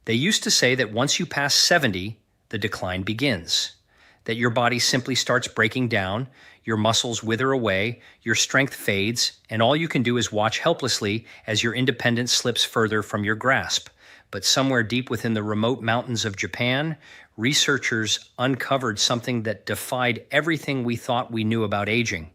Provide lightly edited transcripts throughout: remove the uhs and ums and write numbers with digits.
They used to say that once you pass 70, the decline begins, that your body simply starts breaking down, your muscles wither away, your strength fades, and all you can do is watch helplessly as your independence slips further from your grasp. But somewhere deep within the remote mountains of Japan, researchers uncovered something that defied everything we thought we knew about aging.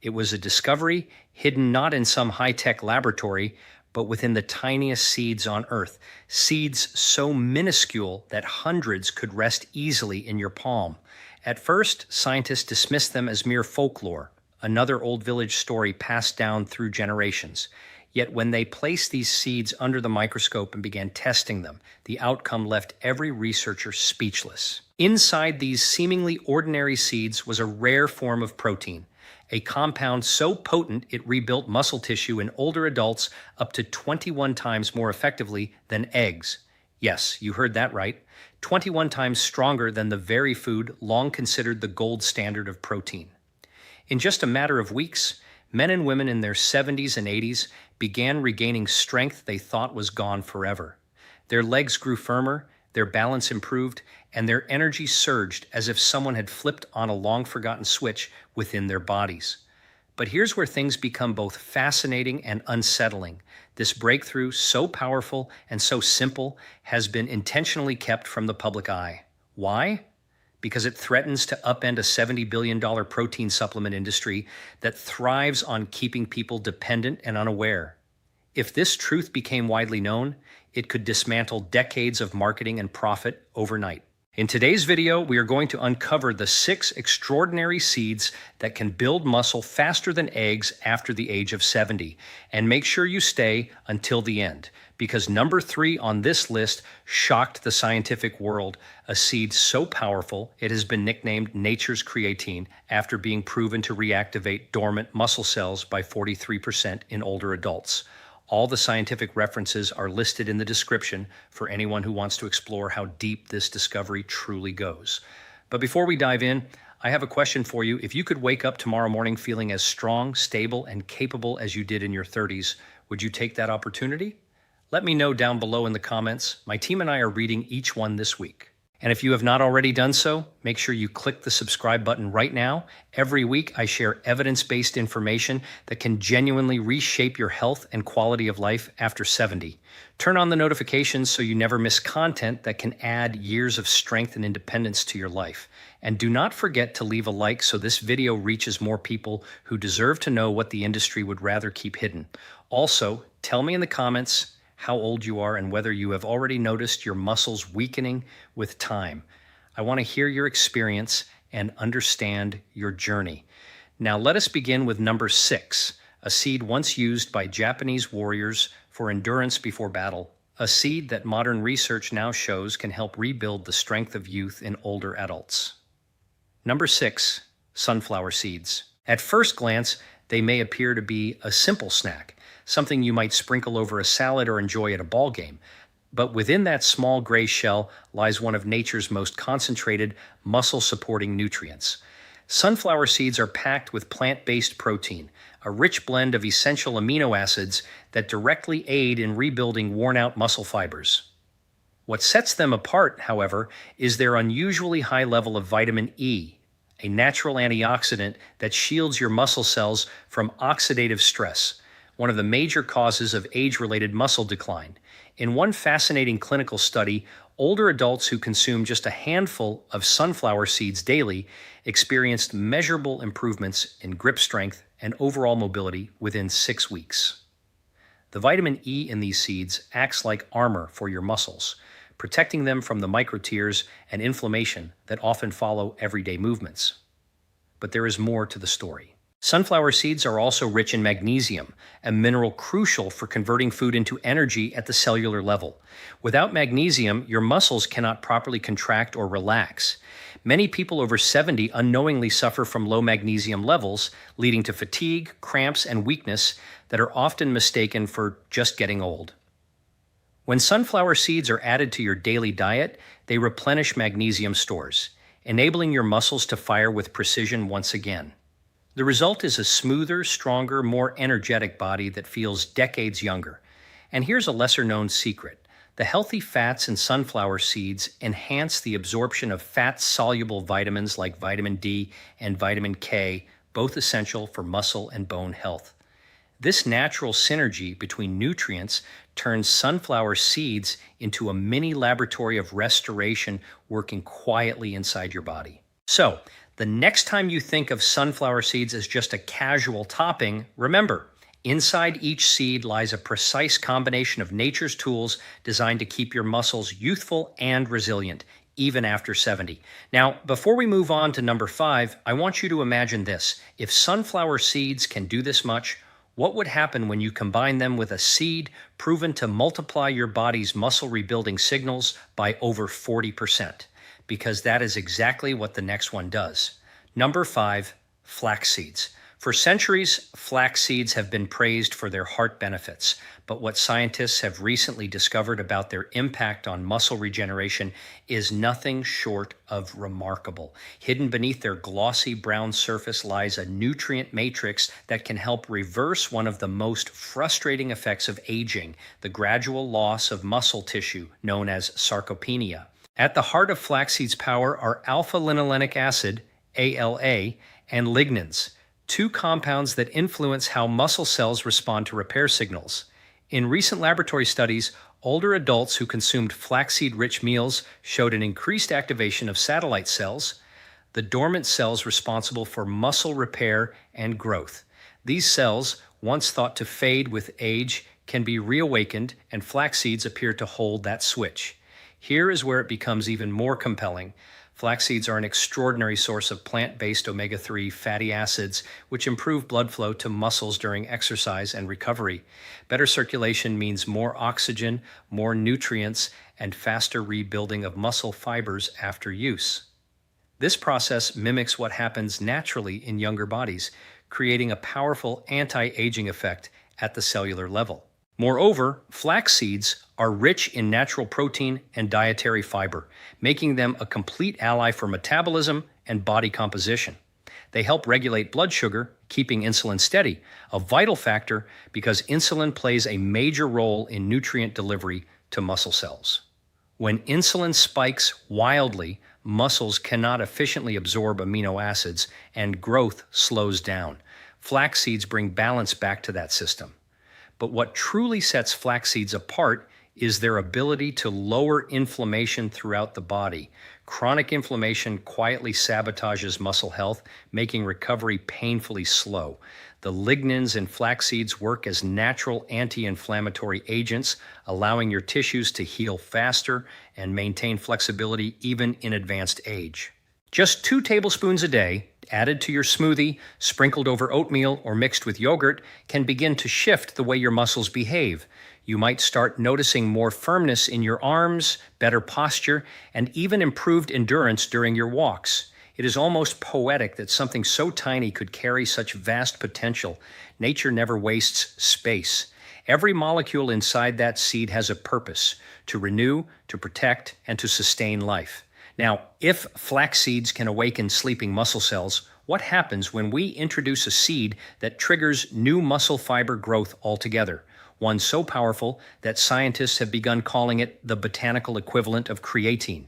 It was a discovery hidden not in some high-tech laboratory, but within the tiniest seeds on Earth, seeds so minuscule that hundreds could rest easily in your palm. At first, scientists dismissed them as mere folklore, another old village story passed down through generations. Yet when they placed these seeds under the microscope and began testing them, the outcome left every researcher speechless. Inside these seemingly ordinary seeds was a rare form of protein, a compound so potent it rebuilt muscle tissue in older adults up to 21 times more effectively than eggs. Yes, you heard that right. 21 times stronger than the very food long considered the gold standard of protein. In just a matter of weeks, men and women in their 70s and 80s began regaining strength they thought was gone forever. Their legs grew firmer, their balance improved, and their energy surged as if someone had flipped on a long-forgotten switch within their bodies. But here's where things become both fascinating and unsettling. This breakthrough, so powerful and so simple, has been intentionally kept from the public eye. Why? Because it threatens to upend a $70 billion protein supplement industry that thrives on keeping people dependent and unaware. If this truth became widely known, it could dismantle decades of marketing and profit overnight. In today's video, we are going to uncover the 6 extraordinary seeds that can build muscle faster than eggs after the age of 70. And make sure you stay until the end, because number 3 on this list shocked the scientific world, a seed so powerful it has been nicknamed nature's creatine after being proven to reactivate dormant muscle cells by 43% in older adults. All the scientific references are listed in the description for anyone who wants to explore how deep this discovery truly goes. But before we dive in, I have a question for you. If you could wake up tomorrow morning feeling as strong, stable, and capable as you did in your 30s, would you take that opportunity? Let me know down below in the comments. My team and I are reading each one this week. And if you have not already done so, make sure you click the subscribe button right now. Every week, I share evidence-based information that can genuinely reshape your health and quality of life after 70. Turn on the notifications so you never miss content that can add years of strength and independence to your life. And do not forget to leave a like so this video reaches more people who deserve to know what the industry would rather keep hidden. Also, tell me in the comments how old you are and whether you have already noticed your muscles weakening with time. I want to hear your experience and understand your journey. Now let us begin with number 6, a seed once used by Japanese warriors for endurance before battle, a seed that modern research now shows can help rebuild the strength of youth in older adults. Number 6, sunflower seeds. At first glance, they may appear to be a simple snack, something you might sprinkle over a salad or enjoy at a ball game. But within that small gray shell lies one of nature's most concentrated muscle-supporting nutrients. Sunflower seeds are packed with plant-based protein, a rich blend of essential amino acids that directly aid in rebuilding worn-out muscle fibers. What sets them apart, however, is their unusually high level of vitamin E, a natural antioxidant that shields your muscle cells from oxidative stress, one of the major causes of age-related muscle decline. In one fascinating clinical study, older adults who consumed just a handful of sunflower seeds daily experienced measurable improvements in grip strength and overall mobility within 6 weeks. The vitamin E in these seeds acts like armor for your muscles, protecting them from the microtears and inflammation that often follow everyday movements. But there is more to the story. Sunflower seeds are also rich in magnesium, a mineral crucial for converting food into energy at the cellular level. Without magnesium, your muscles cannot properly contract or relax. Many people over 70 unknowingly suffer from low magnesium levels, leading to fatigue, cramps, and weakness that are often mistaken for just getting old. When sunflower seeds are added to your daily diet, they replenish magnesium stores, enabling your muscles to fire with precision once again. The result is a smoother, stronger, more energetic body that feels decades younger. And here's a lesser-known secret. The healthy fats in sunflower seeds enhance the absorption of fat-soluble vitamins like vitamin D and vitamin K, both essential for muscle and bone health. This natural synergy between nutrients turns sunflower seeds into a mini laboratory of restoration working quietly inside your body. So, the next time you think of sunflower seeds as just a casual topping, remember, inside each seed lies a precise combination of nature's tools designed to keep your muscles youthful and resilient, even after 70. Now, before we move on to number 5, I want you to imagine this. If sunflower seeds can do this much, what would happen when you combine them with a seed proven to multiply your body's muscle rebuilding signals by over 40%? Because that is exactly what the next one does. Number 5, flax seeds. For centuries, flax seeds have been praised for their heart benefits, but what scientists have recently discovered about their impact on muscle regeneration is nothing short of remarkable. Hidden beneath their glossy brown surface lies a nutrient matrix that can help reverse one of the most frustrating effects of aging, the gradual loss of muscle tissue known as sarcopenia. At the heart of flaxseed's power are alpha-linolenic acid, ALA, and lignans, two compounds that influence how muscle cells respond to repair signals. In recent laboratory studies, older adults who consumed flaxseed-rich meals showed an increased activation of satellite cells, the dormant cells responsible for muscle repair and growth. These cells, once thought to fade with age, can be reawakened, and flax seeds appear to hold that switch. Here is where it becomes even more compelling. Flax seeds are an extraordinary source of plant-based omega-3 fatty acids, which improve blood flow to muscles during exercise and recovery. Better circulation means more oxygen, more nutrients, and faster rebuilding of muscle fibers after use. This process mimics what happens naturally in younger bodies, creating a powerful anti-aging effect at the cellular level. Moreover, flax seeds are rich in natural protein and dietary fiber, making them a complete ally for metabolism and body composition. They help regulate blood sugar, keeping insulin steady, a vital factor because insulin plays a major role in nutrient delivery to muscle cells. When insulin spikes wildly, muscles cannot efficiently absorb amino acids and growth slows down. Flax seeds bring balance back to that system. But what truly sets flax seeds apart is their ability to lower inflammation throughout the body. Chronic inflammation quietly sabotages muscle health, making recovery painfully slow. The lignans in flax seeds work as natural anti-inflammatory agents, allowing your tissues to heal faster and maintain flexibility even in advanced age. Just 2 tablespoons a day, added to your smoothie, sprinkled over oatmeal, or mixed with yogurt, can begin to shift the way your muscles behave. You might start noticing more firmness in your arms, better posture, and even improved endurance during your walks. It is almost poetic that something so tiny could carry such vast potential. Nature never wastes space. Every molecule inside that seed has a purpose: to renew, to protect, and to sustain life. Now, if flax seeds can awaken sleeping muscle cells, what happens when we introduce a seed that triggers new muscle fiber growth altogether? One so powerful that scientists have begun calling it the botanical equivalent of creatine.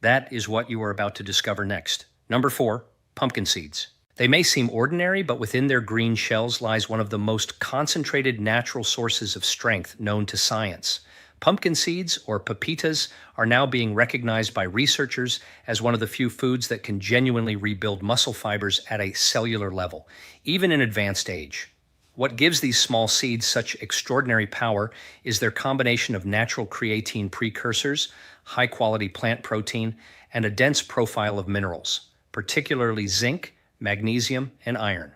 That is what you are about to discover next. Number 4, pumpkin seeds. They may seem ordinary, but within their green shells lies one of the most concentrated natural sources of strength known to science. Pumpkin seeds, or pepitas, are now being recognized by researchers as one of the few foods that can genuinely rebuild muscle fibers at a cellular level, even in advanced age. What gives these small seeds such extraordinary power is their combination of natural creatine precursors, high-quality plant protein, and a dense profile of minerals, particularly zinc, magnesium, and iron.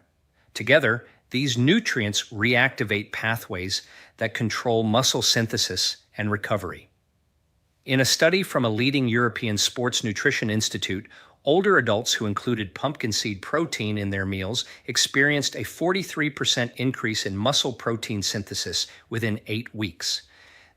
Together, these nutrients reactivate pathways that control muscle synthesis and recovery. In a study from a leading European sports nutrition institute, older adults who included pumpkin seed protein in their meals experienced a 43% increase in muscle protein synthesis within 8 weeks.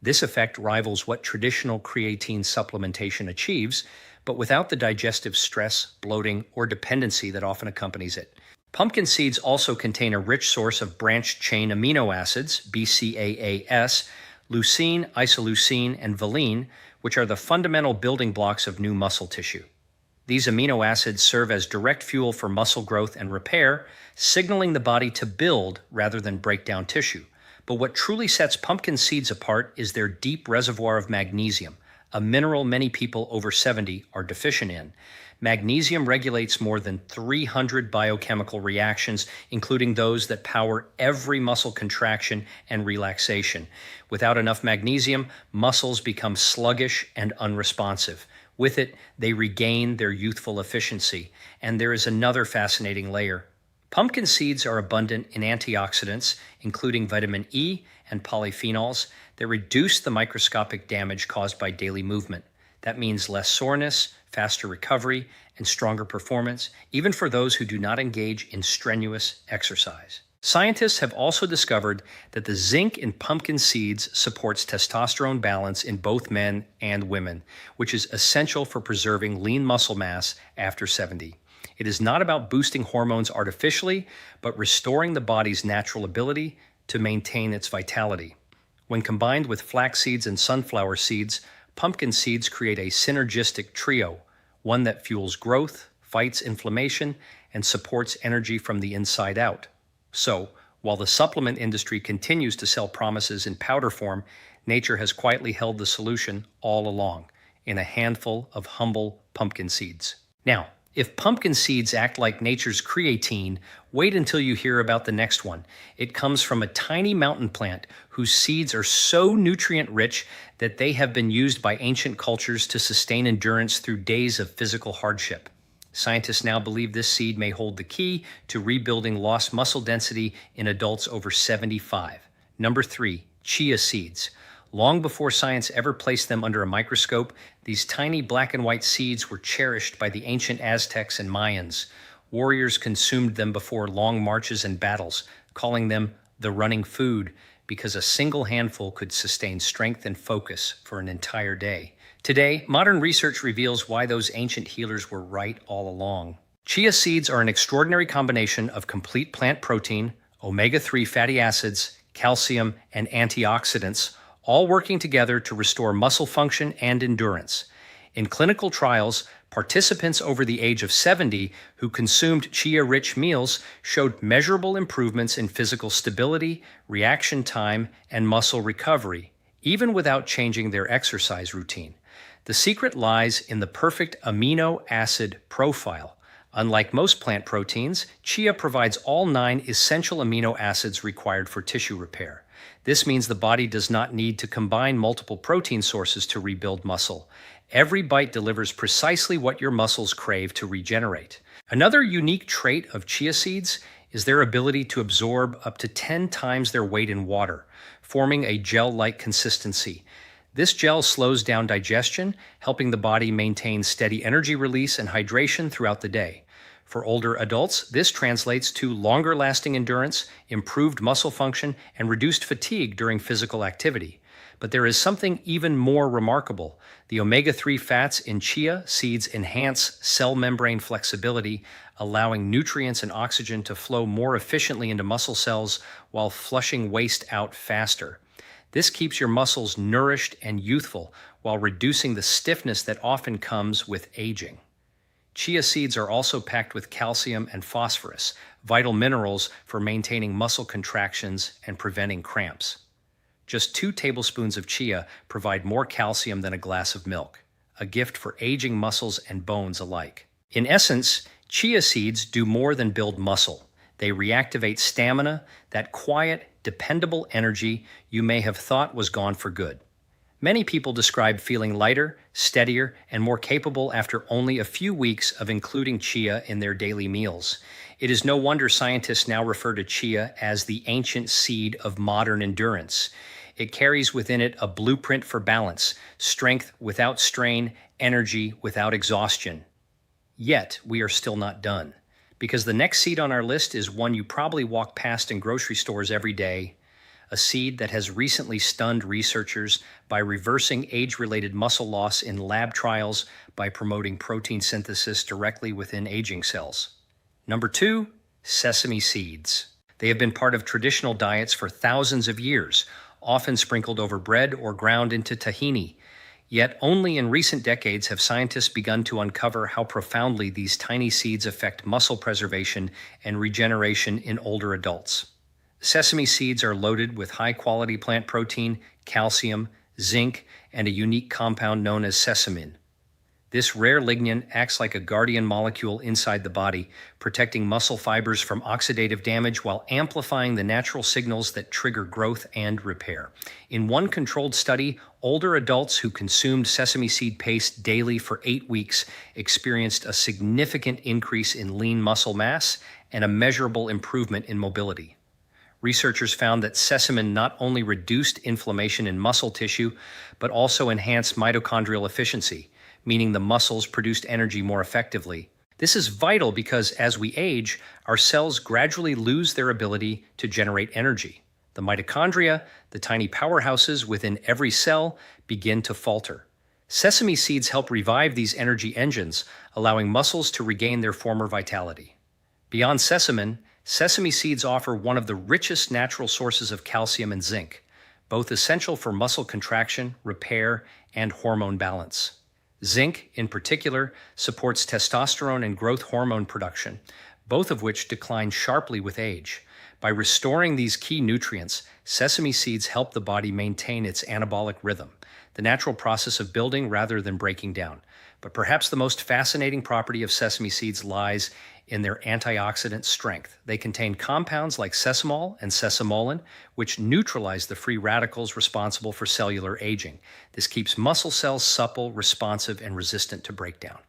This effect rivals what traditional creatine supplementation achieves, but without the digestive stress, bloating, or dependency that often accompanies it. Pumpkin seeds also contain a rich source of branched-chain amino acids, BCAAs, leucine, isoleucine, and valine, which are the fundamental building blocks of new muscle tissue. These amino acids serve as direct fuel for muscle growth and repair, signaling the body to build rather than break down tissue. But what truly sets pumpkin seeds apart is their deep reservoir of magnesium, a mineral many people over 70 are deficient in. Magnesium regulates more than 300 biochemical reactions, including those that power every muscle contraction and relaxation. Without enough magnesium, muscles become sluggish and unresponsive. With it, they regain their youthful efficiency. And there is another fascinating layer. Pumpkin seeds are abundant in antioxidants, including vitamin E and polyphenols, that reduce the microscopic damage caused by daily movement. That means less soreness, faster recovery, and stronger performance, even for those who do not engage in strenuous exercise. Scientists have also discovered that the zinc in pumpkin seeds supports testosterone balance in both men and women, which is essential for preserving lean muscle mass after 70. It is not about boosting hormones artificially, but restoring the body's natural ability to maintain its vitality. When combined with flax seeds and sunflower seeds, pumpkin seeds create a synergistic trio, one that fuels growth, fights inflammation, and supports energy from the inside out. So, while the supplement industry continues to sell promises in powder form, nature has quietly held the solution all along, in a handful of humble pumpkin seeds. Now, if pumpkin seeds act like nature's creatine, wait until you hear about the next one. It comes from a tiny mountain plant whose seeds are so nutrient-rich that they have been used by ancient cultures to sustain endurance through days of physical hardship. Scientists now believe this seed may hold the key to rebuilding lost muscle density in adults over 75. Number 3, chia seeds. Long before science ever placed them under a microscope, these tiny black and white seeds were cherished by the ancient Aztecs and Mayans. Warriors consumed them before long marches and battles, calling them the running food because a single handful could sustain strength and focus for an entire day. Today, modern research reveals why those ancient healers were right all along. Chia seeds are an extraordinary combination of complete plant protein, omega-3 fatty acids, calcium, and antioxidants, all working together to restore muscle function and endurance. In clinical trials, participants over the age of 70 who consumed chia-rich meals showed measurable improvements in physical stability, reaction time, and muscle recovery, even without changing their exercise routine. The secret lies in the perfect amino acid profile. Unlike most plant proteins, chia provides all 9 essential amino acids required for tissue repair. This means the body does not need to combine multiple protein sources to rebuild muscle. Every bite delivers precisely what your muscles crave to regenerate. Another unique trait of chia seeds is their ability to absorb up to 10 times their weight in water, forming a gel-like consistency. This gel slows down digestion, helping the body maintain steady energy release and hydration throughout the day. For older adults, this translates to longer-lasting endurance, improved muscle function, and reduced fatigue during physical activity. But there is something even more remarkable. The omega-3 fats in chia seeds enhance cell membrane flexibility, allowing nutrients and oxygen to flow more efficiently into muscle cells while flushing waste out faster. This keeps your muscles nourished and youthful while reducing the stiffness that often comes with aging. Chia seeds are also packed with calcium and phosphorus, vital minerals for maintaining muscle contractions and preventing cramps. Just 2 tablespoons of chia provide more calcium than a glass of milk, a gift for aging muscles and bones alike. In essence, chia seeds do more than build muscle. They reactivate stamina, that quiet, dependable energy you may have thought was gone for good. Many people describe feeling lighter, steadier, and more capable after only a few weeks of including chia in their daily meals. It is no wonder scientists now refer to chia as the ancient seed of modern endurance. It carries within it a blueprint for balance, strength without strain, energy without exhaustion. Yet, we are still not done, because the next seed on our list is one you probably walk past in grocery stores every day, a seed that has recently stunned researchers by reversing age-related muscle loss in lab trials by promoting protein synthesis directly within aging cells. Number 2, sesame seeds. They have been part of traditional diets for thousands of years, often sprinkled over bread or ground into tahini. Yet only in recent decades have scientists begun to uncover how profoundly these tiny seeds affect muscle preservation and regeneration in older adults. Sesame seeds are loaded with high-quality plant protein, calcium, zinc, and a unique compound known as sesamin. This rare lignin acts like a guardian molecule inside the body, protecting muscle fibers from oxidative damage while amplifying the natural signals that trigger growth and repair. In one controlled study, older adults who consumed sesame seed paste daily for 8 weeks experienced a significant increase in lean muscle mass and a measurable improvement in mobility. Researchers found that sesamin not only reduced inflammation in muscle tissue, but also enhanced mitochondrial efficiency, meaning the muscles produced energy more effectively. This is vital because as we age, our cells gradually lose their ability to generate energy. The mitochondria, the tiny powerhouses within every cell, begin to falter. Sesame seeds help revive these energy engines, allowing muscles to regain their former vitality. Beyond sesamin, sesame seeds offer one of the richest natural sources of calcium and zinc, both essential for muscle contraction, repair, and hormone balance. Zinc, in particular, supports testosterone and growth hormone production, both of which decline sharply with age. By restoring these key nutrients, sesame seeds help the body maintain its anabolic rhythm, the natural process of building rather than breaking down. But perhaps the most fascinating property of sesame seeds lies in their antioxidant strength. They contain compounds like sesamol and sesamolin, which neutralize the free radicals responsible for cellular aging. This keeps muscle cells supple, responsive, and resistant to breakdown.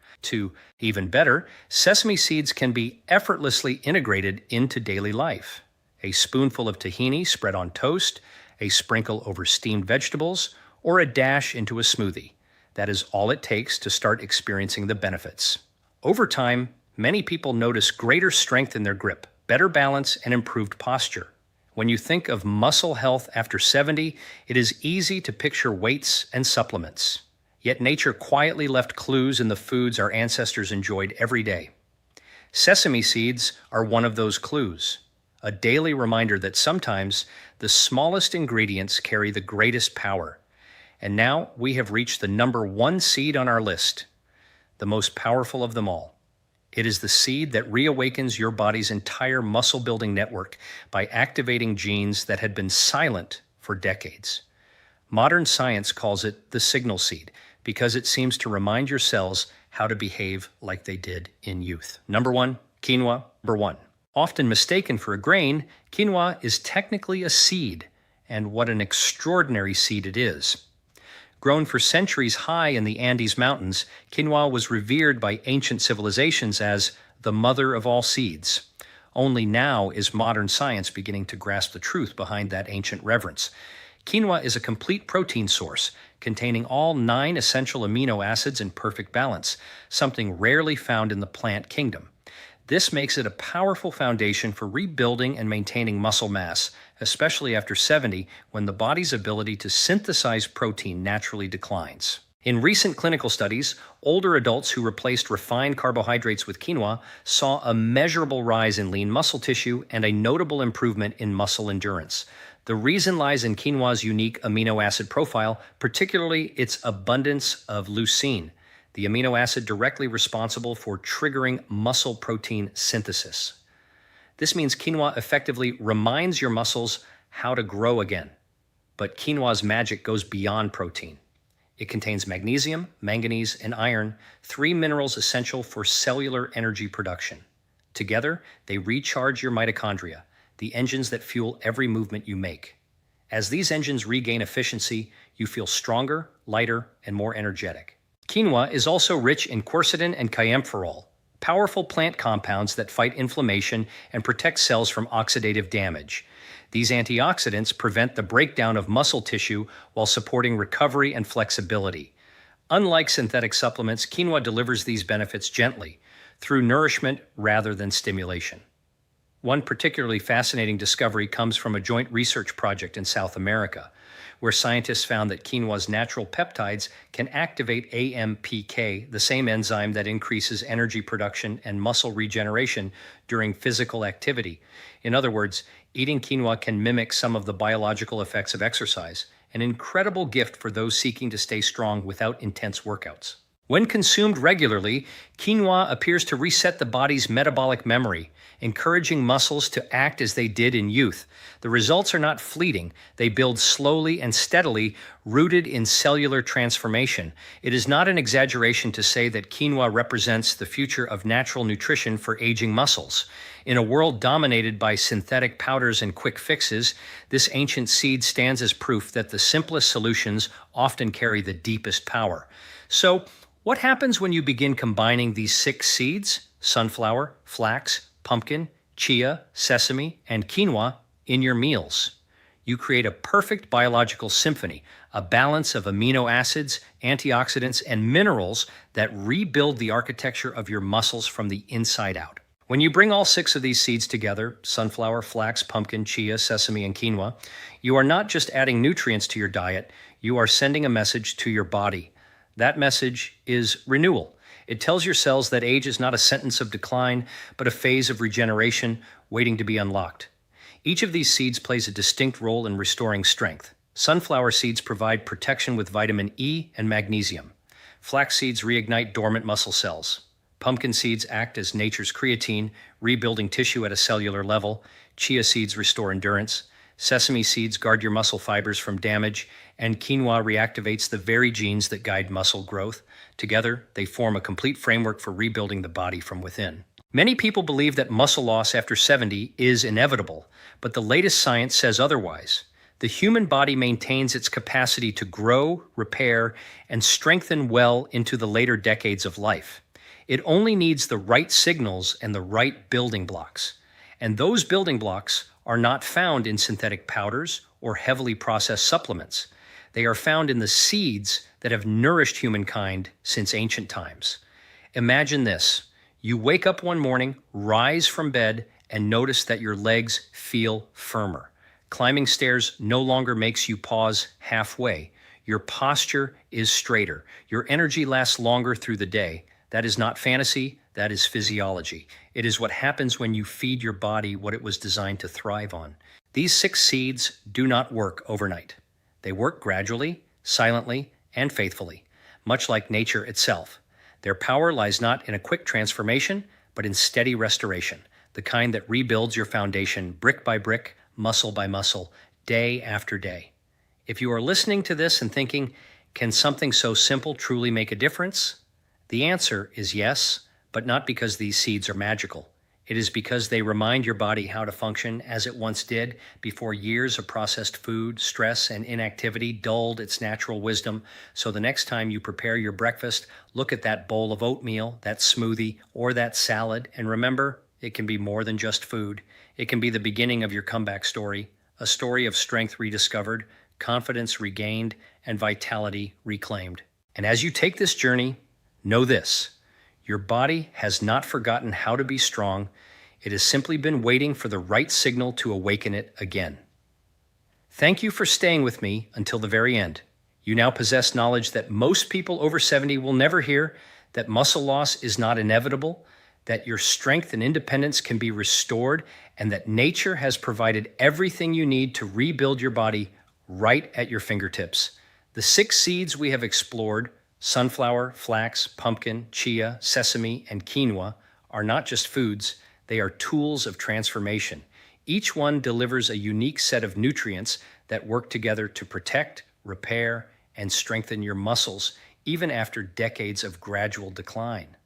Even better, sesame seeds can be effortlessly integrated into daily life. A spoonful of tahini spread on toast, a sprinkle over steamed vegetables, or a dash into a smoothie. That is all it takes to start experiencing the benefits. Over time, many people notice greater strength in their grip, better balance, and improved posture. When you think of muscle health after 70, it is easy to picture weights and supplements. Yet nature quietly left clues in the foods our ancestors enjoyed every day. Sesame seeds are one of those clues, a daily reminder that sometimes the smallest ingredients carry the greatest power. And now we have reached the number 1 seed on our list, the most powerful of them all. It is the seed that reawakens your body's entire muscle-building network by activating genes that had been silent for decades. Modern science calls it the signal seed because it seems to remind your cells how to behave like they did in youth. Number 1, quinoa. Number 1. Often mistaken for a grain, quinoa is technically a seed, and what an extraordinary seed it is. Grown for centuries high in the Andes Mountains, quinoa was revered by ancient civilizations as the mother of all seeds. Only now is modern science beginning to grasp the truth behind that ancient reverence. Quinoa is a complete protein source, containing all 9 essential amino acids in perfect balance, something rarely found in the plant kingdom. This makes it a powerful foundation for rebuilding and maintaining muscle mass, especially after 70, when the body's ability to synthesize protein naturally declines. In recent clinical studies, older adults who replaced refined carbohydrates with quinoa saw a measurable rise in lean muscle tissue and a notable improvement in muscle endurance. The reason lies in quinoa's unique amino acid profile, particularly its abundance of leucine, the amino acid directly responsible for triggering muscle protein synthesis. This means quinoa effectively reminds your muscles how to grow again. But quinoa's magic goes beyond protein. It contains magnesium, manganese, and iron, 3 minerals essential for cellular energy production. Together, they recharge your mitochondria, the engines that fuel every movement you make. As these engines regain efficiency, you feel stronger, lighter, and more energetic. Quinoa is also rich in quercetin and kaempferol, powerful plant compounds that fight inflammation and protect cells from oxidative damage. These antioxidants prevent the breakdown of muscle tissue while supporting recovery and flexibility. Unlike synthetic supplements, quinoa delivers these benefits gently, through nourishment rather than stimulation. One particularly fascinating discovery comes from a joint research project in South America, where scientists found that quinoa's natural peptides can activate AMPK, the same enzyme that increases energy production and muscle regeneration during physical activity. In other words, Eating quinoa can mimic some of the biological effects of exercise, an incredible gift for those seeking to stay strong without intense workouts. When consumed regularly, quinoa appears to reset the body's metabolic memory, encouraging muscles to act as they did in youth. The results are not fleeting. They build slowly and steadily, rooted in cellular transformation. It is not an exaggeration to say that quinoa represents the future of natural nutrition for aging muscles. In a world dominated by synthetic powders and quick fixes, this ancient seed stands as proof that the simplest solutions often carry the deepest power. So, what happens when you begin combining these 6 seeds, sunflower, flax, pumpkin, chia, sesame, and quinoa, in your meals? You create a perfect biological symphony, a balance of amino acids, antioxidants, and minerals that rebuild the architecture of your muscles from the inside out. When you bring all 6 of these seeds together, sunflower, flax, pumpkin, chia, sesame, and quinoa, you are not just adding nutrients to your diet, you are sending a message to your body. That message is renewal. It tells your cells that age is not a sentence of decline, but a phase of regeneration waiting to be unlocked. Each of these seeds plays a distinct role in restoring strength. Sunflower seeds provide protection with vitamin E and magnesium. Flax seeds reignite dormant muscle cells. Pumpkin seeds act as nature's creatine, rebuilding tissue at a cellular level. Chia seeds restore endurance. Sesame seeds guard your muscle fibers from damage, and quinoa reactivates the very genes that guide muscle growth. Together, they form a complete framework for rebuilding the body from within. Many people believe that muscle loss after 70 is inevitable, but the latest science says otherwise. The human body maintains its capacity to grow, repair, and strengthen well into the later decades of life. It only needs the right signals and the right building blocks. And those building blocks are not found in synthetic powders or heavily processed supplements. They are found in the seeds that have nourished humankind since ancient times. Imagine this. You wake up one morning, rise from bed, and notice that your legs feel firmer. Climbing stairs no longer makes you pause halfway. Your posture is straighter. Your energy lasts longer through the day. That is not fantasy, that is physiology. It is what happens when you feed your body what it was designed to thrive on. These 6 seeds do not work overnight. They work gradually, silently, and faithfully, much like nature itself. Their power lies not in a quick transformation, but in steady restoration, the kind that rebuilds your foundation brick by brick, muscle by muscle, day after day. If you are listening to this and thinking, can something so simple truly make a difference? The answer is yes, but not because these seeds are magical. It is because they remind your body how to function as it once did before years of processed food, stress, and inactivity dulled its natural wisdom. So the next time you prepare your breakfast, look at that bowl of oatmeal, that smoothie, or that salad, and remember, it can be more than just food. It can be the beginning of your comeback story, a story of strength rediscovered, confidence regained, and vitality reclaimed. And as you take this journey, know this. Your body has not forgotten how to be strong. It has simply been waiting for the right signal to awaken it again. Thank you for staying with me until the very end. You now possess knowledge that most people over 70 will never hear, that muscle loss is not inevitable, that your strength and independence can be restored, and that nature has provided everything you need to rebuild your body right at your fingertips. The 6 seeds we have explored, sunflower, flax, pumpkin, chia, sesame, and quinoa, are not just foods, they are tools of transformation. Each one delivers a unique set of nutrients that work together to protect, repair, and strengthen your muscles, even after decades of gradual decline.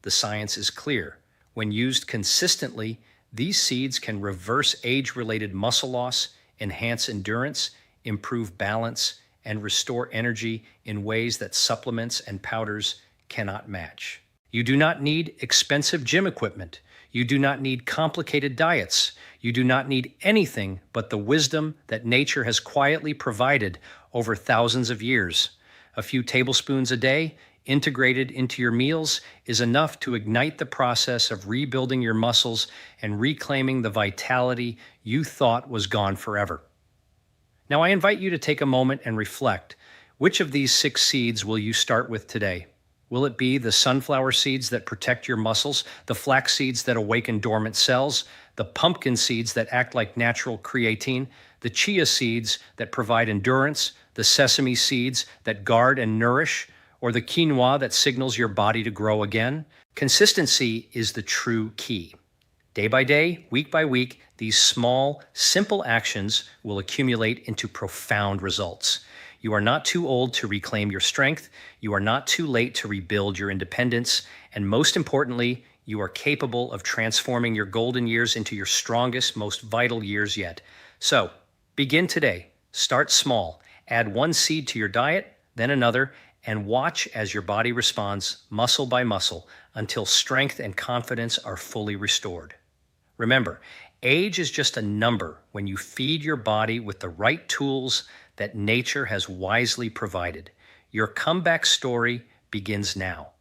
The science is clear. When used consistently, these seeds can reverse age-related muscle loss, enhance endurance, improve balance, and restore energy in ways that supplements and powders cannot match. You do not need expensive gym equipment. You do not need complicated diets. You do not need anything but the wisdom that nature has quietly provided over thousands of years. A few tablespoons a day, integrated into your meals, is enough to ignite the process of rebuilding your muscles and reclaiming the vitality you thought was gone forever. Now I invite you to take a moment and reflect. Which of these 6 seeds will you start with today? Will it be the sunflower seeds that protect your muscles, the flax seeds that awaken dormant cells, the pumpkin seeds that act like natural creatine, the chia seeds that provide endurance, the sesame seeds that guard and nourish, or the quinoa that signals your body to grow again? Consistency is the true key. Day by day, week by week, these small, simple actions will accumulate into profound results. You are not too old to reclaim your strength. You are not too late to rebuild your independence. And most importantly, you are capable of transforming your golden years into your strongest, most vital years yet. So, begin today. Start small. Add one seed to your diet, then another, and watch as your body responds muscle by muscle until strength and confidence are fully restored. Remember, age is just a number when you feed your body with the right tools that nature has wisely provided. Your comeback story begins now.